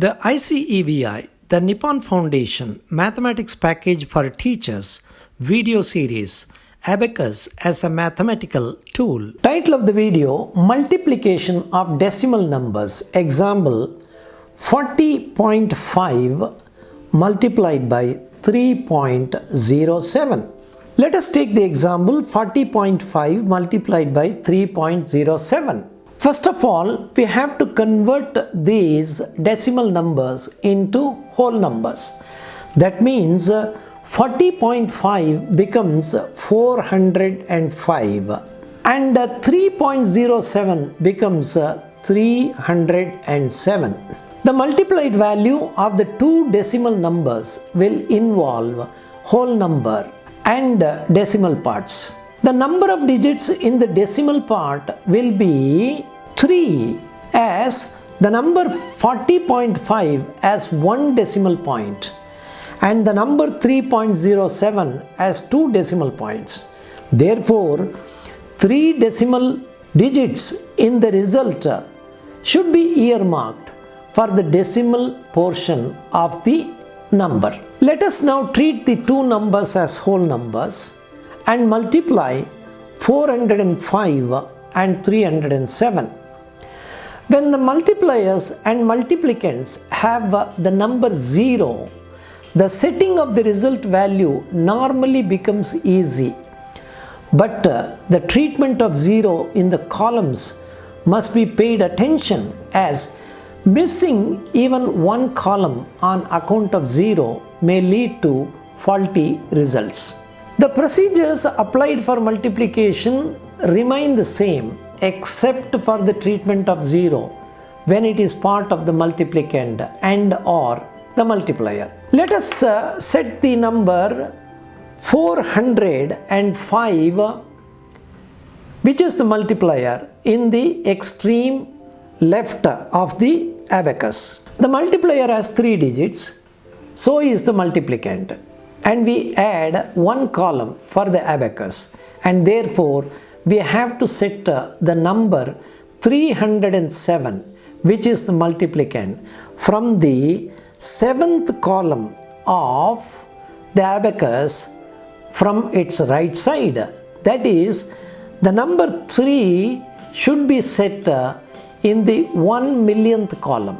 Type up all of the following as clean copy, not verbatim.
The ICEVI, the Nippon Foundation Mathematics Package for Teachers video series, Abacus as a Mathematical Tool. Title of the video, Multiplication of Decimal Numbers. Example, 40.5 multiplied by 3.07. Let us take the example 40.5 multiplied by 3.07. First of all, we have to convert these decimal numbers into whole numbers. That means 40.5 becomes 405 and 3.07 becomes 307. The multiplied value of the two decimal numbers will involve whole number and decimal parts. The number of digits in the decimal part will be 3, as the number 40.5 as one decimal point and the number 3.07 as two decimal points. Therefore, 3 decimal digits in the result should be earmarked for the decimal portion of the number. Let us now treat the two numbers as whole numbers and multiply 405 and 307. When the multipliers and multiplicants have the number 0, the setting of the result value normally becomes easy. But the treatment of 0 in the columns must be paid attention, as missing even one column on account of 0 may lead to faulty results. The procedures applied for multiplication remain the same except for the treatment of 0 when it is part of the multiplicand and or the multiplier. Let us set the number 405, which is the multiplier, in the extreme left of the abacus. The multiplier has 3 digits, so is the multiplicand, and we add one column for the abacus, and therefore we have to set the number 307, which is the multiplicand, from the 7th column of the abacus from its right side. That is, the number 3 should be set in the 1,000,000th column,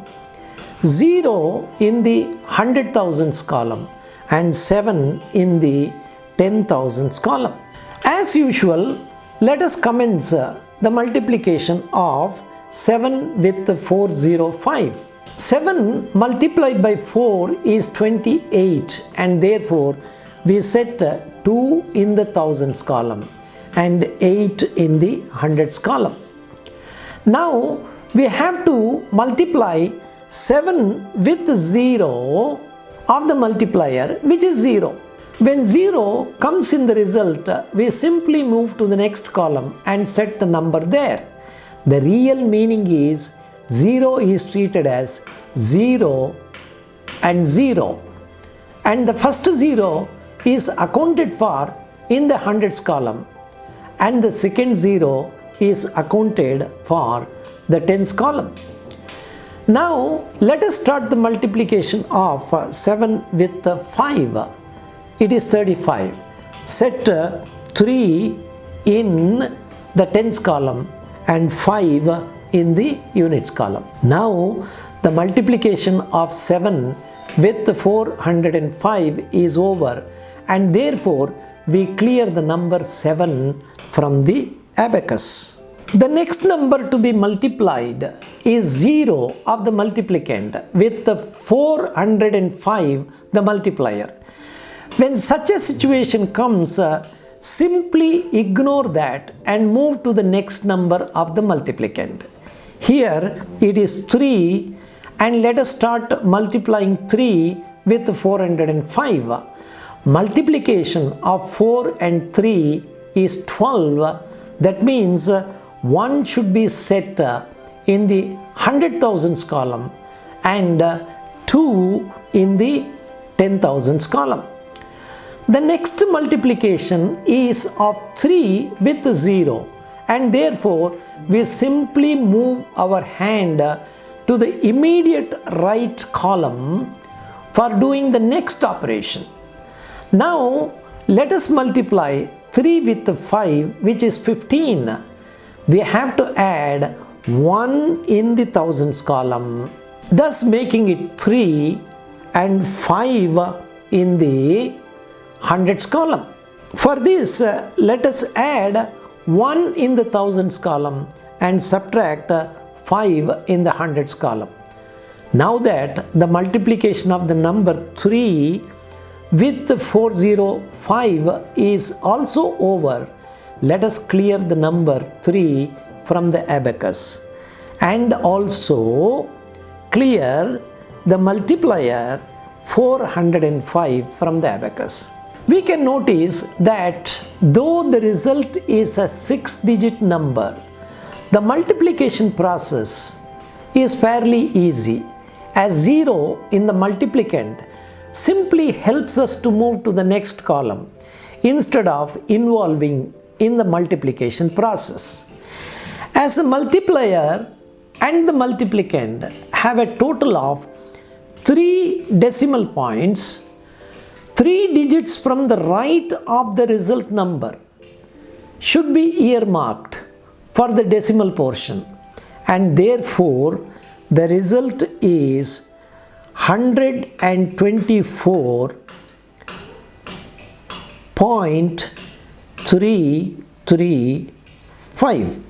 0 in the 100,000th column, and 7 in the 10,000th column. As usual, let us commence the multiplication of 7 with 405. 7 multiplied by 4 is 28, and therefore we set 2 in the thousands column and 8 in the hundreds column. Now we have to multiply 7 with 0 of the multiplier, which is 0. When 0 comes in the result, we simply move to the next column and set the number there. The real meaning is 0 is treated as 0 and 0, and the first 0 is accounted for in the hundreds column and the second 0 is accounted for the tens column. Now let us start the multiplication of 7 with 5. It is 35. Set 3 in the tens column and 5 in the units column. Now the multiplication of 7 with 405 is over, and therefore we clear the number 7 from the abacus. The next number to be multiplied is 0 of the multiplicand with 405 the multiplier. When such a situation comes, simply ignore that and move to the next number of the multiplicand. Here it is 3, and let us start multiplying 3 with 405. Multiplication of 4 and 3 is 12. That means 1 should be set in the 100,000s column and 2 in the 10,000s column. The next multiplication is of 3 with 0, and therefore we simply move our hand to the immediate right column for doing the next operation. Now let us multiply 3 with 5, which is 15. We have to add 1 in the thousands column, thus making it 3, and 5 in the hundreds column. For this, let us add 1 in the thousands column and subtract 5 in the hundreds column. Now that the multiplication of the number 3 with 405 is also over, let us clear the number 3 from the abacus and also clear the multiplier 405 from the abacus. We can notice that though the result is a 6-digit number, the multiplication process is fairly easy, as 0 in the multiplicand simply helps us to move to the next column instead of involving in the multiplication process. As the multiplier and the multiplicand have a total of 3 decimal points, 3 digits from the right of the result number should be earmarked for the decimal portion, and therefore the result is 124.335.